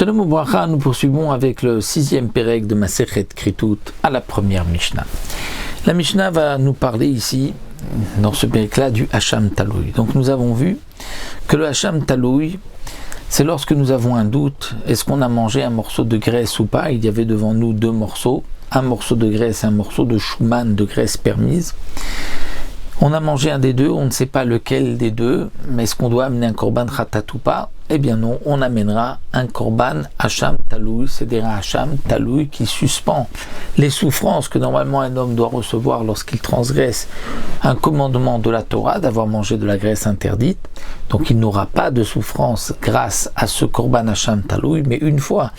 Shalom Ubracha, nous poursuivons avec le 6e Pérec de Masechet Kritut à la première Mishnah. La Mishnah va nous parler ici, dans ce Pérec-là, du Hacham Taloui. Donc nous avons vu que le Hacham Taloui, c'est lorsque nous avons un doute, est-ce qu'on a mangé un morceau de graisse ou pas? Il y avait devant nous deux morceaux, un morceau de graisse et un morceau de chouman, de graisse permise. On a mangé un des deux, on ne sait pas lequel des deux, mais est-ce qu'on doit amener un korban khatat ou pas? Eh bien non, on amènera un korban hacham taloui, c'est-à-dire un hacham taloui qui suspend les souffrances que normalement un homme doit recevoir lorsqu'il transgresse un commandement de la Torah, d'avoir mangé de la graisse interdite. Donc il n'aura pas de souffrance grâce à ce korban hacham taloui, mais une fois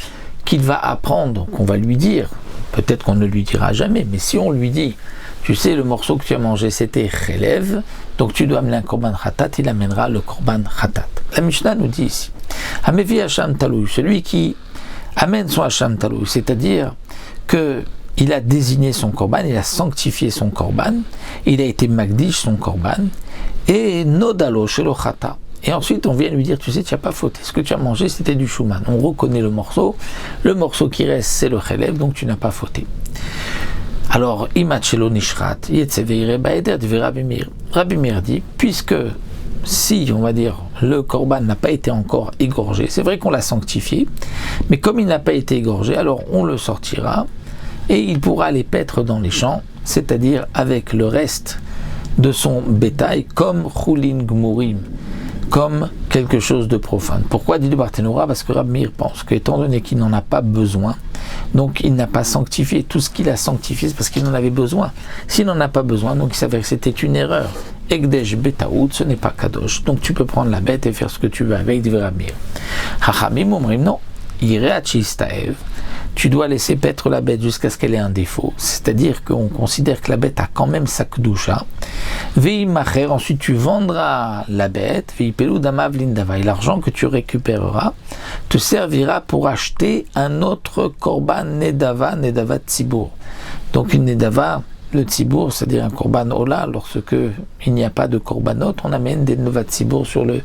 qu'il va apprendre, qu'on va lui dire, peut-être qu'on ne lui dira jamais, mais si on lui dit, tu sais, le morceau que tu as mangé, c'était chelev, donc tu dois amener un korban khatat, il amènera le korban khatat. La Mishnah nous dit ici, Hamevi hacham taloui, celui qui amène son hacham taloui, c'est-à-dire qu'il a désigné son korban, il a sanctifié son korban, il a été magdish son korban, et nodalo shelo khata. Et ensuite, on vient lui dire, tu sais, tu n'as pas fauté. Ce que tu as mangé, c'était du chouman. On reconnaît le morceau qui reste, c'est le chelev, donc tu n'as pas fauté. Alors, Imachelo Nishrat, Yetseveire Baeder, Rabbi Meir dit, puisque si, on va dire, le korban n'a pas été encore égorgé, c'est vrai qu'on l'a sanctifié, mais comme il n'a pas été égorgé, alors on le sortira et il pourra les paître dans les champs, c'est-à-dire avec le reste de son bétail, comme Chulin Gmurim, comme quelque chose de profane. Pourquoi dit le Barthénora? Parce que Rabbi Meir pense qu'étant donné qu'il n'en a pas besoin, donc il n'a pas sanctifié. Tout ce qu'il a sanctifié, c'est parce qu'il en avait besoin. S'il n'en a pas besoin, donc il s'avère que c'était une erreur. Ekdesh betaout, ce n'est pas kadosh. Donc tu peux prendre la bête et faire ce que tu veux avec, dit Rabbi Meir. Chachamim omrim non. Ireachistaev. Tu dois laisser paître la bête jusqu'à ce qu'elle ait un défaut. C'est-à-dire qu'on considère que la bête a quand même sa kedusha. Veimacher, ensuite tu vendras la bête. Veipelu damav lindava. Et l'argent que tu récupéreras te servira pour acheter un autre korban nedava tzibour. Donc une nedava, le tzibour, c'est-à-dire un korban ola, lorsque il n'y a pas de korbanot, on amène des novat tzibour sur le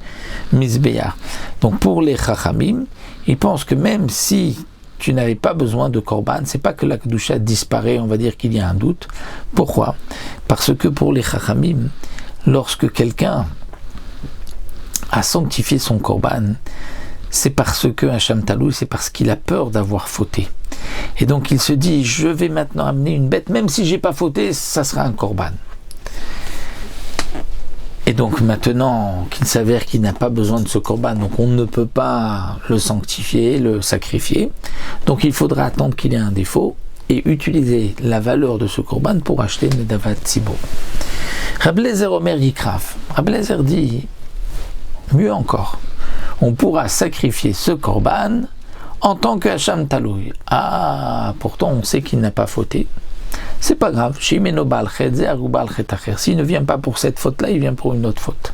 mizbeach. Donc pour les chachamim, ils pensent que même si tu n'avais pas besoin de korban, c'est pas que la kedusha disparaît, on va dire qu'il y a un doute. Pourquoi? Parce que pour les chachamim, lorsque quelqu'un a sanctifié son korban, c'est parce que Hacham Taloui, c'est parce qu'il a peur d'avoir fauté. Et donc il se dit, je vais maintenant amener une bête, même si j'ai pas fauté, ça sera un korban. Et donc maintenant qu'il s'avère qu'il n'a pas besoin de ce korban, donc on ne peut pas le sanctifier, le sacrifier, donc il faudra attendre qu'il ait un défaut et utiliser la valeur de ce korban pour acheter Nedavat Tzibo. Rabbi Eliezer Omer Yikraf. Rabbi Eliezer dit, mieux encore, on pourra sacrifier ce korban en tant que Hacham Taloui. Ah, pourtant on sait qu'il n'a pas fauté. C'est pas grave. S'il ne vient pas pour cette faute-là, il vient pour une autre faute.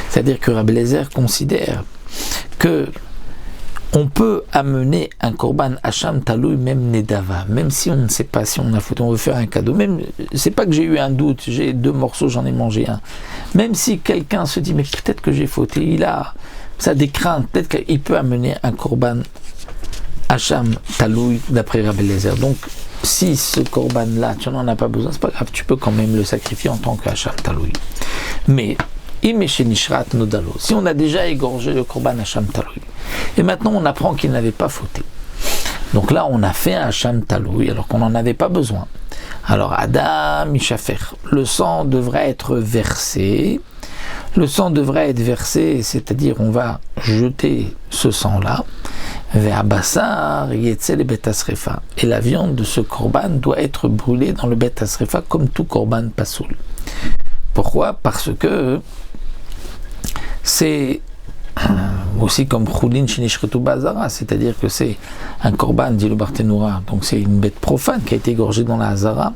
C'est-à-dire que Rabbi Eliezer considère que on peut amener un korban hacham taloui, même nedava, même si on ne sait pas si on a fauté, on veut faire un cadeau. Même, c'est pas que j'ai eu un doute, j'ai deux morceaux, j'en ai mangé un. Même si quelqu'un se dit, mais peut-être que j'ai fauté, il a ça des craintes, peut-être qu'il peut amener un korban hacham taloui d'après Rabbi Eliezer. Donc, si ce korban-là, tu n'en as pas besoin, c'est pas grave, tu peux quand même le sacrifier en tant qu'hacham taloui. Mais, si on a déjà égorgé le korban hacham taloui, et maintenant on apprend qu'il n'avait pas fauté, donc là on a fait un hacham taloui alors qu'on n'en avait pas besoin. Alors Adam Ishafer, le sang devrait être versé. Le sang devrait être versé, c'est-à-dire on va jeter ce sang-là vers Bassar, Yetzel et Bet Asrefa. Et la viande de ce korban doit être brûlée dans le Bet Asrefa comme tout korban pasoul. Pourquoi? Parce que c'est aussi comme Chulin Shinishretu Bazara, c'est-à-dire que c'est un korban, dit le Barthénora, donc c'est une bête profane qui a été égorgée dans la Hazara.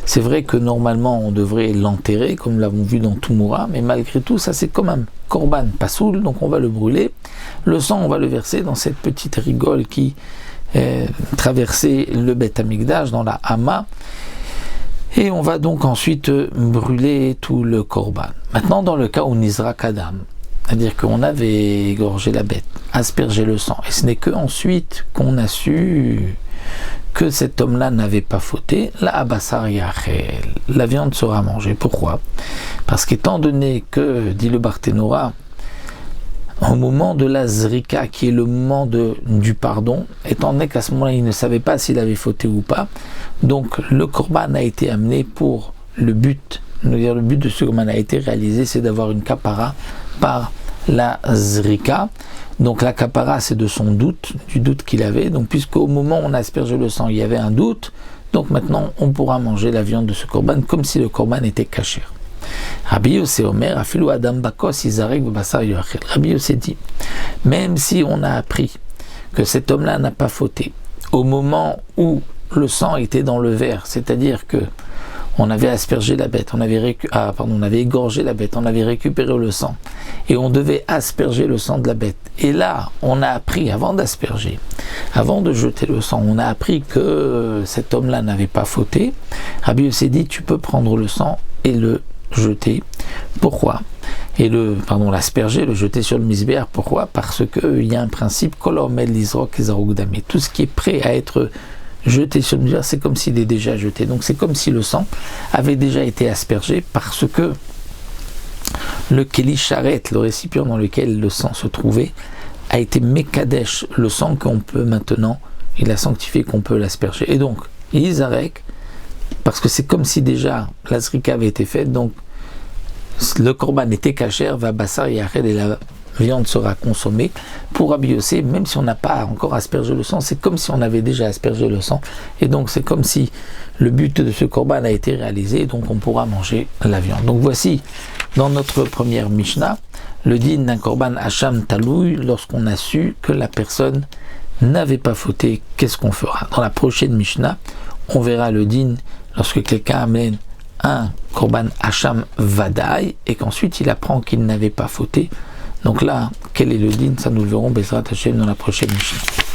C'est vrai que normalement on devrait l'enterrer, comme nous l'avons vu dans Tumura, mais malgré tout, ça c'est comme un korban pasoul, donc on va le brûler. Le sang, on va le verser dans cette petite rigole qui traversait le Beth Amikdash, dans la Hama, et on va donc ensuite brûler tout le korban. Maintenant, dans le cas où Nizrak Adam, c'est-à-dire qu'on avait égorgé la bête, aspergé le sang, et ce n'est qu'ensuite qu'on a su que cet homme-là n'avait pas fauté, la abassar yachel, la viande sera mangée. Pourquoi? Parce qu'étant donné que, dit le Barthénora, au moment de la zrika, qui est le moment du pardon, étant donné qu'à ce moment-là, il ne savait pas s'il avait fauté ou pas, donc le korban a été amené pour le but. Le but de ce korban a été réalisé, c'est d'avoir une kapara par la zrika. Donc la kapara, c'est de son doute, du doute qu'il avait. Donc puisqu'au moment où on a aspergé le sang, il y avait un doute, donc maintenant on pourra manger la viande de ce korban comme si le korban était caché. Rabbi Yossé Omer, Afilu Adam Bakos Izarek Basar Yoachel. Rabbi Yossé dit, même si on a appris que cet homme-là n'a pas fauté, au moment où le sang était dans le verre, c'est-à-dire que on avait aspergé la bête, on avait égorgé la bête, on avait récupéré le sang, et on devait asperger le sang de la bête. Et là, on a appris, avant d'asperger, avant de jeter le sang, on a appris que cet homme-là n'avait pas fauté. Rabbi Yossé dit, tu peux prendre le sang et le jeter. Pourquoi? Et l'asperger, le jeter sur le misbéach. Pourquoi? Parce qu'il y a un principe, tout ce qui est prêt à être jeté sur le misbéach, c'est comme s'il est déjà jeté. Donc c'est comme si le sang avait déjà été aspergé, parce que le keli sharet, le récipient dans lequel le sang se trouvait, a été mekadesh, le sang qu'on peut maintenant, il a sanctifié qu'on peut l'asperger. Et donc, Izarek, parce que c'est comme si déjà la zrika avait été faite, donc le korban était kasher, va bassar yachel, et la viande sera consommée. Pour Rabbi Yossé, même si on n'a pas encore aspergé le sang, c'est comme si on avait déjà aspergé le sang, et donc c'est comme si le but de ce korban a été réalisé, donc on pourra manger la viande. Donc voici, dans notre première Mishnah, le din d'un korban hacham talouy, lorsqu'on a su que la personne n'avait pas fauté, qu'est-ce qu'on fera? Dans la prochaine Mishnah, on verra le din lorsque quelqu'un amène un korban hacham vadaï et qu'ensuite il apprend qu'il n'avait pas fauté. Donc là, quel est le din? Ça nous le verrons Bezrat Hashem dans la prochaine Mishnah.